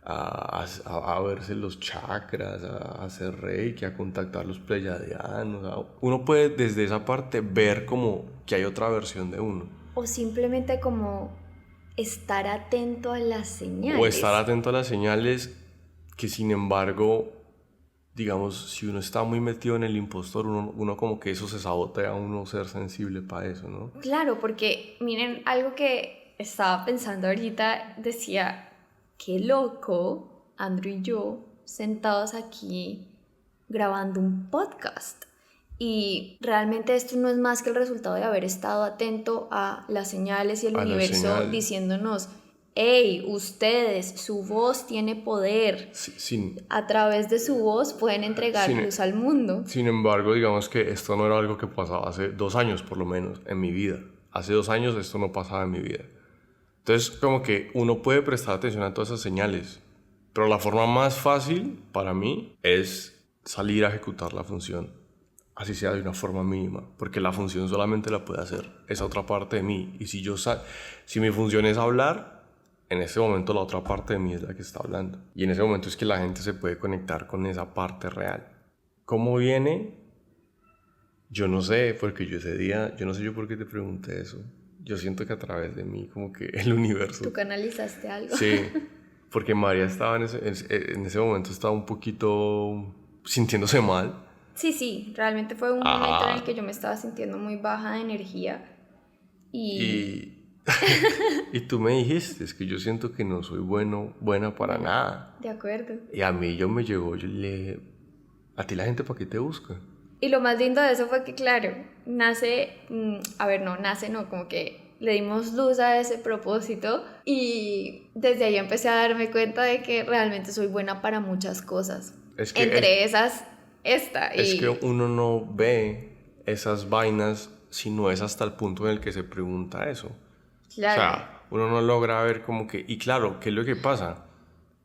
a verse los chakras, a hacer reiki, a contactar los pleyadianos. Uno puede desde esa parte ver como que hay otra versión de uno. O simplemente como estar atento a las señales. O estar atento a las señales que, sin embargo, digamos, si uno está muy metido en el impostor, uno como que eso se sabotea a uno ser sensible para eso, ¿no? Claro, porque miren, algo que estaba pensando ahorita, decía, qué loco, Andrew y yo, sentados aquí grabando un podcast. Y realmente esto no es más que el resultado de haber estado atento a las señales y el universo diciéndonos, hey, ustedes, su voz tiene poder. A través de su voz pueden entregar luz al mundo. Sin embargo, digamos que esto no era algo que pasaba hace 2 años, por lo menos, en mi vida. Hace 2 años esto no pasaba en mi vida. Entonces, como que uno puede prestar atención a todas esas señales. Pero la forma más fácil para mí es salir a ejecutar la función. Así sea de una forma mínima, porque la función solamente la puede hacer esa otra parte de mí. Y si mi función es hablar, en ese momento la otra parte de mí es la que está hablando. Y en ese momento es que la gente se puede conectar con esa parte real. ¿Cómo viene? Yo no sé, porque yo ese día, yo no sé yo por qué te pregunté eso. Yo siento que a través de mí, como que el universo... ¿Tú canalizaste algo? Sí, porque María estaba en ese momento, estaba un poquito sintiéndose mal. Sí, realmente fue un momento en el que yo me estaba sintiendo muy baja de energía y tú me dijiste, es que yo siento que no soy buena para nada. De acuerdo. Y a mí yo le dije, ¿a ti la gente para qué te busca? Y lo más lindo de eso fue que, claro, como que le dimos luz a ese propósito y desde ahí empecé a darme cuenta de que realmente soy buena para muchas cosas. Entre esas... Es que uno no ve esas vainas si no es hasta el punto en el que se pregunta eso. Claro. O sea, uno no logra ver como que... Y claro, ¿qué es lo que pasa?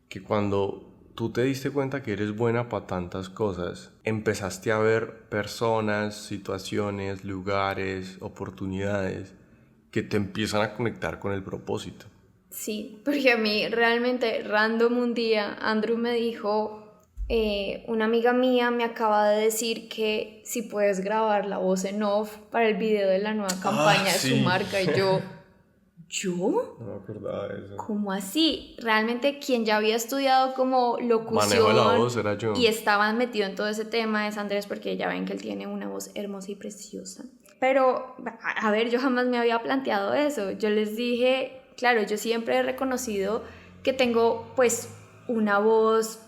Que cuando tú te diste cuenta que eres buena para tantas cosas, empezaste a ver personas, situaciones, lugares, oportunidades que te empiezan a conectar con el propósito. Sí, porque a mí realmente random un día Andrew me dijo... una amiga mía me acaba de decir que si puedes grabar la voz en off para el video de la nueva campaña de su marca. Y yo... No me acordaba de eso. ¿Cómo así? Realmente quien ya había estudiado como locución manejo de la voz era yo. Y estaba metido en todo ese tema es Andrés, porque ya ven que él tiene una voz hermosa y preciosa. Pero, a ver, yo jamás me había planteado eso. Yo les dije, claro, yo siempre he reconocido que tengo pues una voz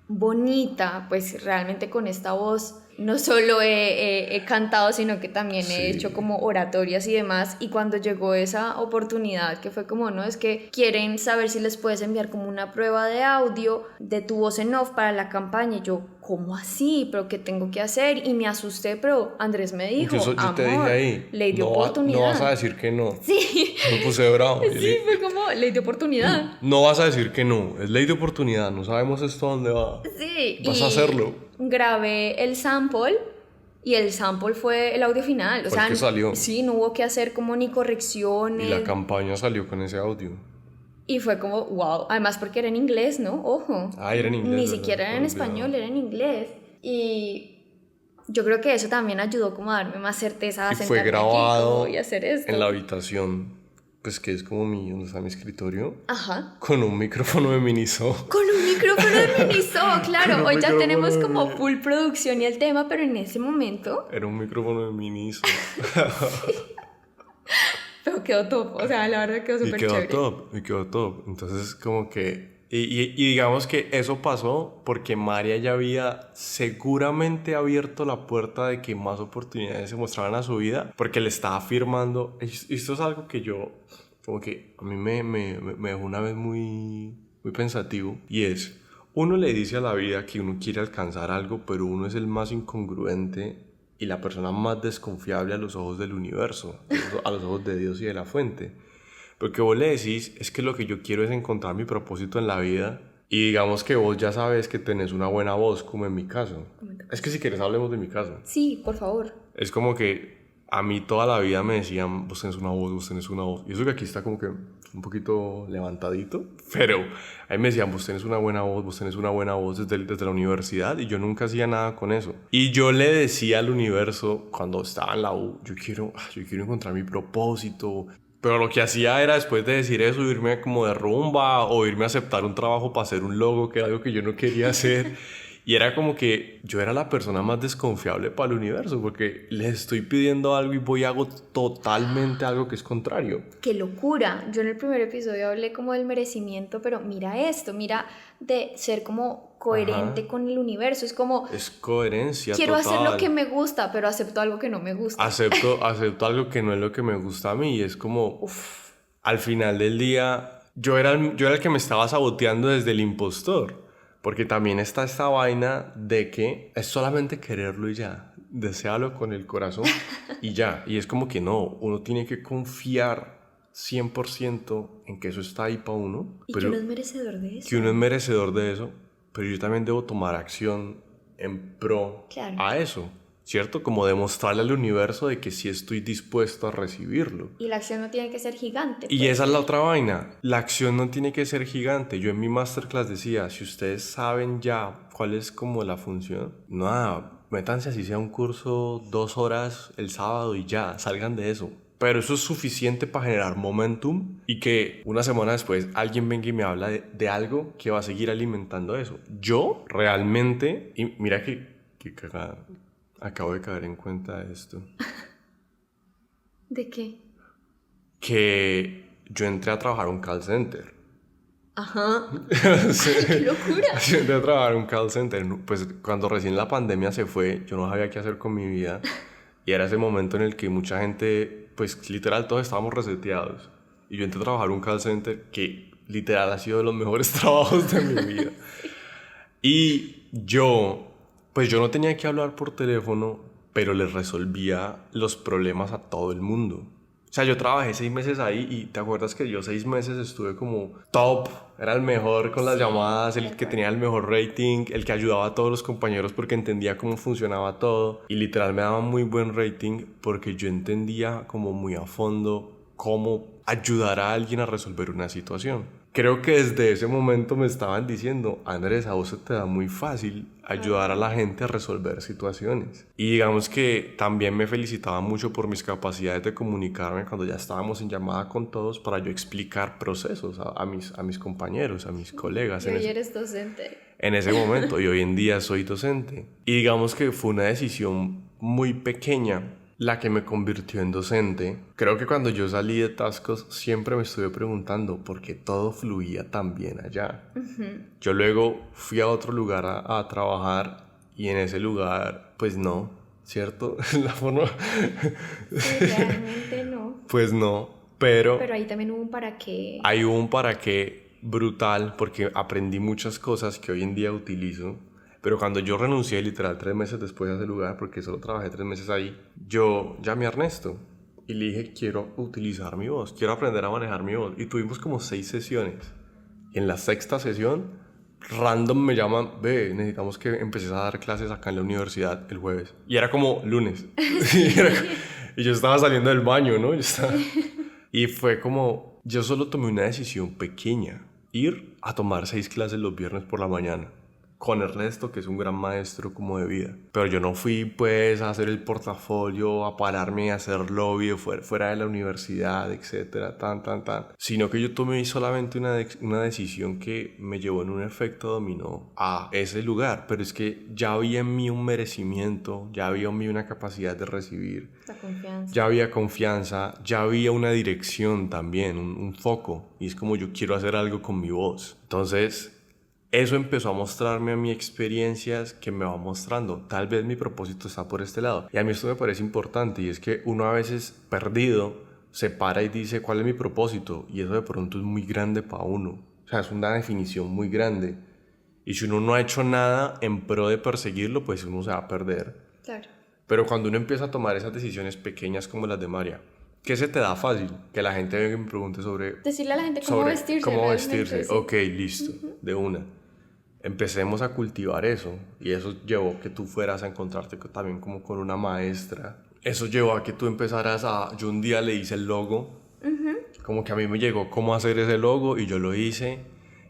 bonita, pues realmente con esta voz no solo he cantado, sino que también he hecho como oratorias y demás. Y cuando llegó esa oportunidad, que fue como, no, es que quieren saber si les puedes enviar como una prueba de audio de tu voz en off para la campaña. Y yo, ¿cómo así? ¿Pero qué tengo que hacer? Y me asusté, pero Andrés me dijo, yo amor, te dije ahí, ley de oportunidad. No vas a decir que no. Sí. Me puse bravo. Sí, fue como ley de oportunidad. No vas a decir que no, es ley de oportunidad, no sabemos esto a dónde va. Sí. Vas a hacerlo. Grabé el sample y el sample fue el audio final. O sea, que salió. Sí, no hubo que hacer como ni correcciones. Y la campaña salió con ese audio. Y fue como, wow. Además porque era en inglés, ¿no? Ojo. Era en inglés. Ni siquiera era en español, era en inglés. Y yo creo que eso también ayudó como a darme más certeza a y fue sentarme grabado aquí y hacer esto. En la habitación, pues que es como donde está mi escritorio. Ajá. Con un micrófono de Miniso. Con un micrófono de Miniso, claro. Hoy ya tenemos como full producción y el tema, pero en ese momento... Era un micrófono de Miniso. Pero quedó top, o sea, la verdad quedó súper chévere. Y quedó top. Entonces, como que... Y digamos que eso pasó porque María ya había seguramente abierto la puerta de que más oportunidades se mostraran a su vida, porque le estaba afirmando. Esto es algo que yo, como que a mí me dejó una vez muy, muy pensativo, y uno le dice a la vida que uno quiere alcanzar algo, pero uno es el más incongruente y la persona más desconfiable a los ojos del universo, a los ojos de Dios y de la fuente. Porque vos le decís, es que lo que yo quiero es encontrar mi propósito en la vida, y digamos que vos ya sabes que tenés una buena voz, como en mi caso. Es que si quieres hablemos de mi caso. Sí, por favor. Es como que a mí toda la vida me decían, vos tenés una voz, vos tenés una voz. Y eso que aquí está como que un poquito levantadito, pero ahí me decían, vos tenés una buena voz, vos tenés una buena voz desde la universidad, y yo nunca hacía nada con eso. Y yo le decía al universo, cuando estaba en la U, yo quiero encontrar mi propósito. Pero lo que hacía era, después de decir eso, irme como de rumba o irme a aceptar un trabajo para hacer un logo, que era algo que yo no quería hacer. Y era como que yo era la persona más desconfiable para el universo, porque les estoy pidiendo algo y voy y hago totalmente algo que es contrario. ¡Qué locura! Yo en el primer episodio hablé como del merecimiento, pero mira esto, mira de ser como coherente Ajá. con el universo. Es como, Es coherencia quiero total. hacer lo que me gusta, pero acepto algo que no me gusta. Acepto algo que no es lo que me gusta a mí, y es como, al final del día, yo era el que me estaba saboteando desde el impostor. Porque también está esta vaina de que es solamente quererlo y ya. Deséalo con el corazón y ya. Y es como que no, uno tiene que confiar 100% en que eso está ahí para uno. Y que uno es merecedor de eso. Que uno es merecedor de eso, pero yo también debo tomar acción en pro a eso. ¿Cierto? Como demostrarle al universo de que sí estoy dispuesto a recibirlo. Y la acción no tiene que ser gigante. Y esa es la otra vaina. La acción no tiene que ser gigante. Yo en mi masterclass decía, si ustedes saben ya cuál es como la función, nada, métanse así sea un curso 2 horas el sábado y ya, salgan de eso. Pero eso es suficiente para generar momentum y que una semana después alguien venga y me habla de algo que va a seguir alimentando eso. Yo realmente, y mira que cagada. Acabo de caer en cuenta de esto. ¿De qué? Que yo entré a trabajar a un call center. Ajá. Sí. ¡Qué locura! Yo entré a trabajar en un call center. Pues cuando recién la pandemia se fue, yo no sabía qué hacer con mi vida. Y era ese momento en el que mucha gente, pues literal todos estábamos reseteados. Y yo entré a trabajar en un call center que literal ha sido de los mejores trabajos de mi vida. Y pues yo no tenía que hablar por teléfono, pero les resolvía los problemas a todo el mundo. O sea, yo trabajé 6 meses ahí y te acuerdas que yo 6 meses estuve como top, era el mejor con las llamadas, el que tenía el mejor rating, el que ayudaba a todos los compañeros porque entendía cómo funcionaba todo, y literal me daba muy buen rating porque yo entendía como muy a fondo cómo ayudar a alguien a resolver una situación. Creo que desde ese momento me estaban diciendo, Andrés, a vos se te da muy fácil ayudar a la gente a resolver situaciones. Y digamos que también me felicitaba mucho por mis capacidades de comunicarme cuando ya estábamos en llamada con todos para yo explicar procesos a mis compañeros, a mis colegas. Y hoy eres docente. En ese momento, y hoy en día soy docente. Y digamos que fue una decisión muy pequeña la que me convirtió en docente. Creo que cuando yo salí de Tascos siempre me estuve preguntando por qué todo fluía tan bien allá. Yo luego fui a otro lugar a trabajar y en ese lugar, pues no, ¿cierto? La forma... Sí, realmente no. Pues no, pero ahí también hubo un para qué. Hay un para qué brutal porque aprendí muchas cosas que hoy en día utilizo. Pero cuando yo renuncié literal 3 meses después de ese lugar, porque solo trabajé 3 meses ahí, yo llamé a Ernesto y le dije, quiero utilizar mi voz, quiero aprender a manejar mi voz. Y tuvimos como 6 sesiones. Y en la 6ª sesión, random me llaman, ve, necesitamos que empieces a dar clases acá en la universidad el jueves. Y era como lunes. Y yo estaba saliendo del baño, ¿no? Y fue como, yo solo tomé una decisión pequeña, ir a tomar 6 clases los viernes por la mañana. Con Ernesto, que es un gran maestro como de vida. Pero yo no fui pues a hacer el portafolio, a pararme a hacer lobby fuera de la universidad, etcétera, sino que yo tomé solamente una decisión que me llevó en un efecto dominó a ese lugar. Pero es que ya había en mí un merecimiento, ya había en mí una capacidad de recibir, la confianza. Ya había confianza, ya había una dirección también, un foco. Y es como yo quiero hacer algo con mi voz. Entonces eso empezó a mostrarme a mí experiencias que me va mostrando. Tal vez mi propósito está por este lado. Y a mí esto me parece importante, y es que uno a veces perdido se para y dice cuál es mi propósito, y eso de pronto es muy grande para uno. O sea, es una definición muy grande. Y si uno no ha hecho nada en pro de perseguirlo, pues uno se va a perder. Claro. Pero cuando uno empieza a tomar esas decisiones pequeñas como las de María, ¿qué se te da fácil? Que la gente venga y me pregunte sobre... Decirle a la gente cómo sobre vestirse. cómo realmente, vestirse. sí. Ok, listo, de una. Empecemos a cultivar eso. Y eso llevó que tú fueras a encontrarte también como con una maestra. Eso llevó a que tú empezaras a... Yo un día le hice el logo. Como que a mí me llegó cómo hacer ese logo y yo lo hice.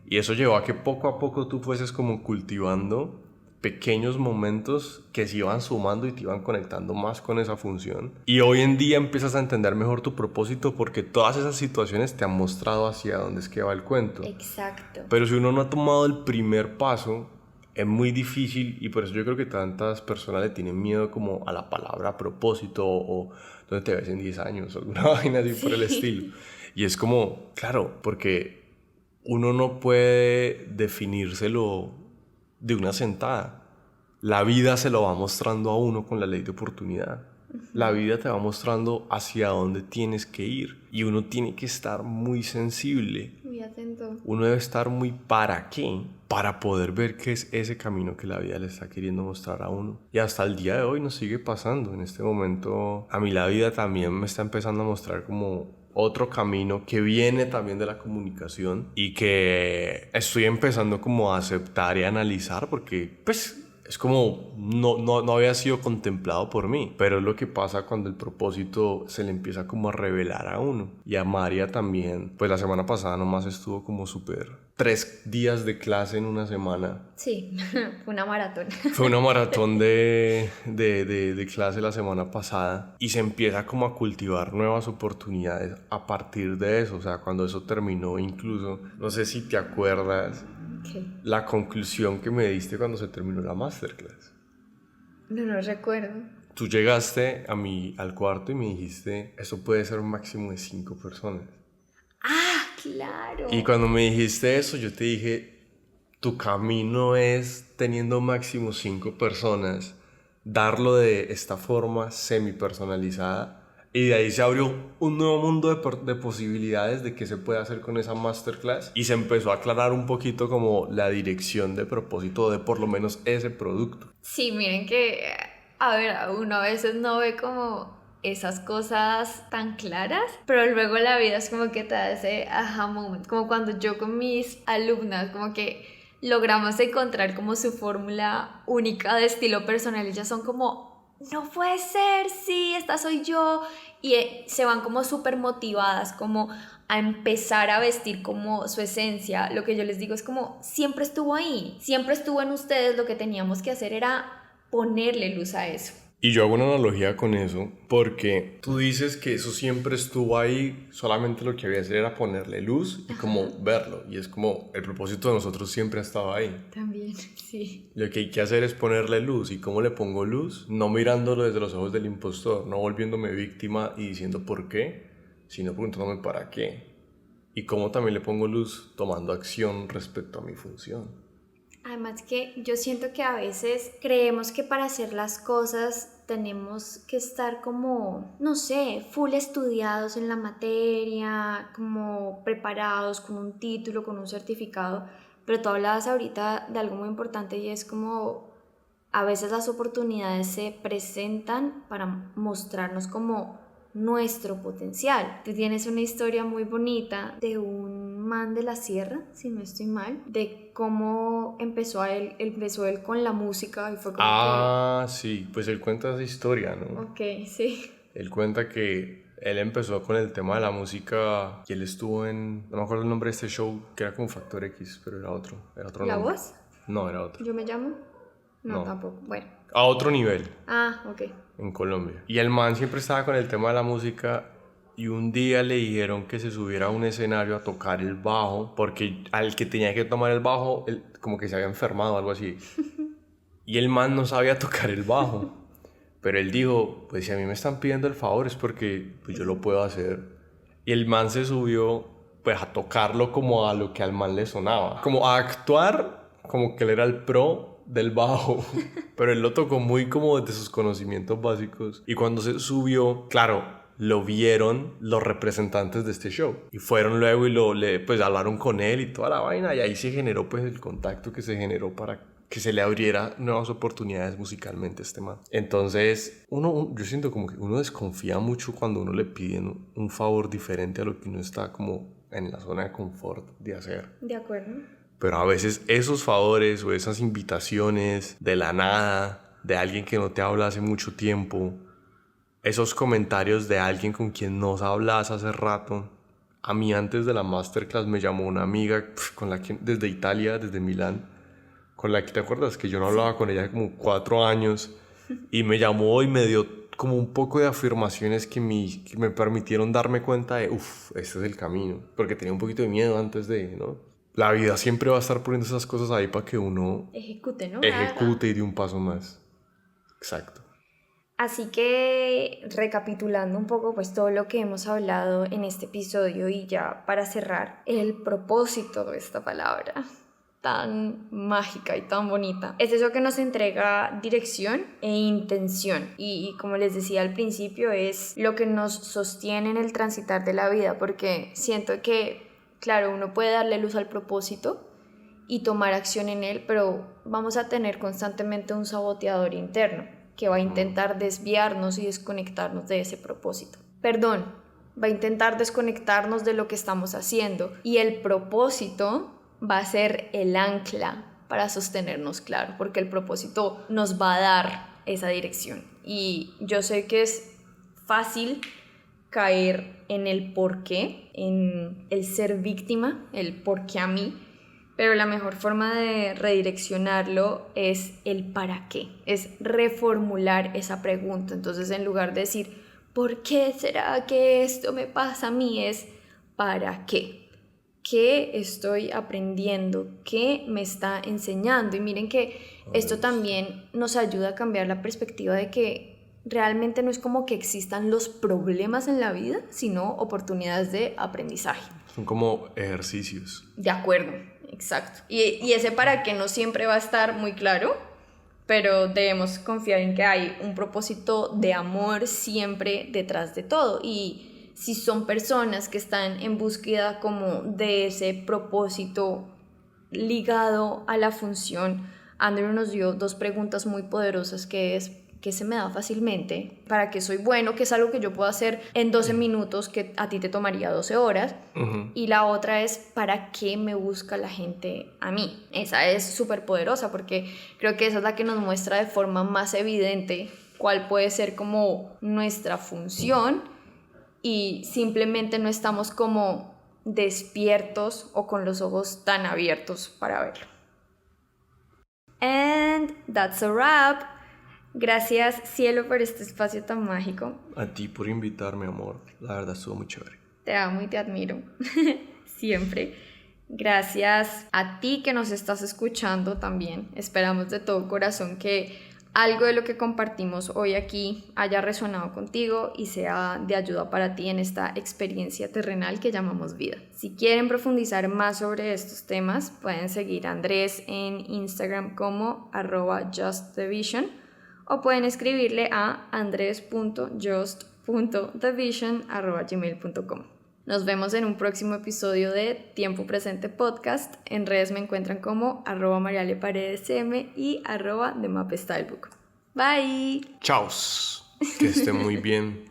Y eso llevó a que poco a poco tú fueses como cultivando pequeños momentos que se iban sumando y te iban conectando más con esa función. Y hoy en día empiezas a entender mejor tu propósito porque todas esas situaciones te han mostrado hacia dónde es que va el cuento. Exacto. Pero si uno no ha tomado el primer paso, es muy difícil, y por eso yo creo que tantas personas le tienen miedo como a la palabra propósito o dónde te ves en 10 años o alguna vaina así por el estilo. Y es como, claro, porque uno no puede definírselo de una sentada. La vida se lo va mostrando a uno con la ley de oportunidad. La vida te va mostrando hacia dónde tienes que ir y uno tiene que estar muy sensible. Muy atento. Uno debe estar muy ¿para qué? Para poder ver qué es ese camino que la vida le está queriendo mostrar a uno. Y hasta el día de hoy nos sigue pasando. En este momento a mí la vida también me está empezando a mostrar como otro camino que viene también de la comunicación y que estoy empezando como a aceptar y a analizar porque pues es como no había sido contemplado por mí, pero es lo que pasa cuando el propósito se le empieza como a revelar a uno. Y a María también, pues la semana pasada nomás estuvo como súper 3 días de clase en una semana. Sí, fue una maratón. Fue una maratón de clase la semana pasada y se empieza como a cultivar nuevas oportunidades a partir de eso. O sea, cuando eso terminó, incluso, no sé si te acuerdas, la conclusión que me diste cuando se terminó la masterclass. No recuerdo. Tú llegaste al cuarto y me dijiste, eso puede ser un máximo de 5 personas. ¡Ah, claro! Y cuando me dijiste eso, yo te dije, tu camino es teniendo máximo 5 personas, darlo de esta forma semi-personalizada. Y de ahí se abrió un nuevo mundo de posibilidades de qué se puede hacer con esa masterclass. Y se empezó a aclarar un poquito como la dirección de propósito de por lo menos ese producto. Sí, miren que, a ver, uno a veces no ve como esas cosas tan claras, pero luego la vida es como que te da ese aha moment. Como cuando yo con mis alumnas, como que logramos encontrar como su fórmula única de estilo personal. Ellas son como, no puede ser, sí, esta soy yo. Y se van como súper motivadas, como a empezar a vestir como su esencia. Lo que yo les digo es como, siempre estuvo ahí, siempre estuvo en ustedes. Lo que teníamos que hacer era ponerle luz a eso. Y yo hago una analogía con eso porque tú dices que eso siempre estuvo ahí, solamente lo que había que hacer era ponerle luz y como verlo. Y es como el propósito de nosotros siempre ha estado ahí. También, sí. Lo que hay que hacer es ponerle luz. ¿Y cómo le pongo luz? No mirándolo desde los ojos del impostor, no volviéndome víctima y diciendo por qué, sino preguntándome para qué. Y cómo también le pongo luz tomando acción respecto a mi función. Además que yo siento que a veces creemos que para hacer las cosas tenemos que estar como, no sé, full estudiados en la materia, como preparados con un título, con un certificado, pero tú hablabas ahorita de algo muy importante y es como a veces las oportunidades se presentan para mostrarnos como nuestro potencial. Tú tienes una historia muy bonita de un man de la sierra, si no estoy mal, de cómo empezó él con la música y fue como Sí, pues él cuenta esa historia, ¿no? Ok, sí. Él cuenta que él empezó con el tema de la música y él estuvo en, no me acuerdo el nombre de este show, que era como Factor X, pero era otro ¿La nombre. Voz? No, era otro. ¿Yo me llamo? No, tampoco. Bueno. A otro nivel. Ok. En Colombia. Y el man siempre estaba con el tema de la música y un día le dijeron que se subiera a un escenario a tocar el bajo porque al que tenía que tomar el bajo, él como que se había enfermado o algo así. Y el man no sabía tocar el bajo. Pero él dijo, pues si a mí me están pidiendo el favor es porque pues, yo lo puedo hacer. Y el man se subió pues a tocarlo como a lo que al man le sonaba. Como a actuar como que él era el pro del bajo, pero él lo tocó muy como desde sus conocimientos básicos. Y cuando se subió, claro, lo vieron los representantes de este show y fueron luego y pues hablaron con él y toda la vaina y ahí se generó pues el contacto que se generó para que se le abriera nuevas oportunidades musicalmente a este man. Entonces, yo siento como que uno desconfía mucho cuando uno le piden un favor diferente a lo que uno está como en la zona de confort de hacer. De acuerdo. Pero a veces esos favores o esas invitaciones de la nada, de alguien que no te habla hace mucho tiempo, esos comentarios de alguien con quien no hablas hace rato. A mí antes de la masterclass me llamó una amiga con la que, desde Italia, desde Milán, con la que te acuerdas que yo no hablaba con ella hace como 4 años, y me llamó y me dio como un poco de afirmaciones que me permitieron darme cuenta de, este es el camino, porque tenía un poquito de miedo antes de, ¿no? La vida siempre va a estar poniendo esas cosas ahí para que uno ejecute, ¿no? Ejecute y dé un paso más. Exacto. Así que recapitulando un poco pues todo lo que hemos hablado en este episodio y ya para cerrar, el propósito de esta palabra tan mágica y tan bonita es eso que nos entrega dirección e intención, y como les decía al principio, es lo que nos sostiene en el transitar de la vida, porque siento que claro, uno puede darle luz al propósito y tomar acción en él, pero vamos a tener constantemente un saboteador interno que va a intentar desviarnos y desconectarnos de ese propósito. Va a intentar desconectarnos de lo que estamos haciendo, y el propósito va a ser el ancla para sostenernos, claro, porque el propósito nos va a dar esa dirección. Y yo sé que es fácil caer en el por qué, en el ser víctima, el por qué a mí, pero la mejor forma de redireccionarlo es el para qué, es reformular esa pregunta. Entonces, en lugar de decir ¿por qué será que esto me pasa a mí?, es ¿para qué? ¿Qué estoy aprendiendo? ¿Qué me está enseñando? Y miren que esto también nos ayuda a cambiar la perspectiva de que realmente no es como que existan los problemas en la vida, sino oportunidades de aprendizaje. Son como ejercicios. De acuerdo, exacto. Y ese para qué no siempre va a estar muy claro, pero debemos confiar en que hay un propósito de amor siempre detrás de todo. Y si son personas que están en búsqueda como de ese propósito ligado a la función, Andrew nos dio 2 preguntas muy poderosas, que es ¿qué se me da fácilmente? ¿Para qué soy bueno? Que es algo que yo puedo hacer en 12 minutos que a ti te tomaría 12 horas. Y la otra es ¿para qué me busca la gente a mí? Esa es súper poderosa, porque creo que esa es la que nos muestra de forma más evidente cuál puede ser como nuestra función, y simplemente no estamos como despiertos o con los ojos tan abiertos para verlo. And that's a wrap. Gracias, cielo, por este espacio tan mágico. A ti por invitarme, amor. La verdad estuvo muy chévere. Te amo y te admiro. Siempre. Gracias a ti que nos estás escuchando también. Esperamos de todo corazón que algo de lo que compartimos hoy aquí haya resonado contigo y sea de ayuda para ti en esta experiencia terrenal que llamamos vida. Si quieren profundizar más sobre estos temas, pueden seguir a Andrés en Instagram como @justthevision, o pueden escribirle a andres.just.thevision@gmail.com. Nos vemos en un próximo episodio de Tiempo Presente Podcast. En redes me encuentran como @marialeparedesm y @themapstylebook. Bye. Chaos. Que estén muy bien.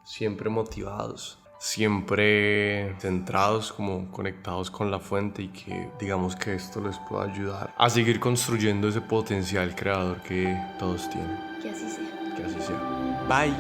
Siempre motivados. Siempre centrados, como conectados con la fuente, y que digamos que esto les pueda ayudar a seguir construyendo ese potencial creador que todos tienen. Que así sea. Que así sea. Bye.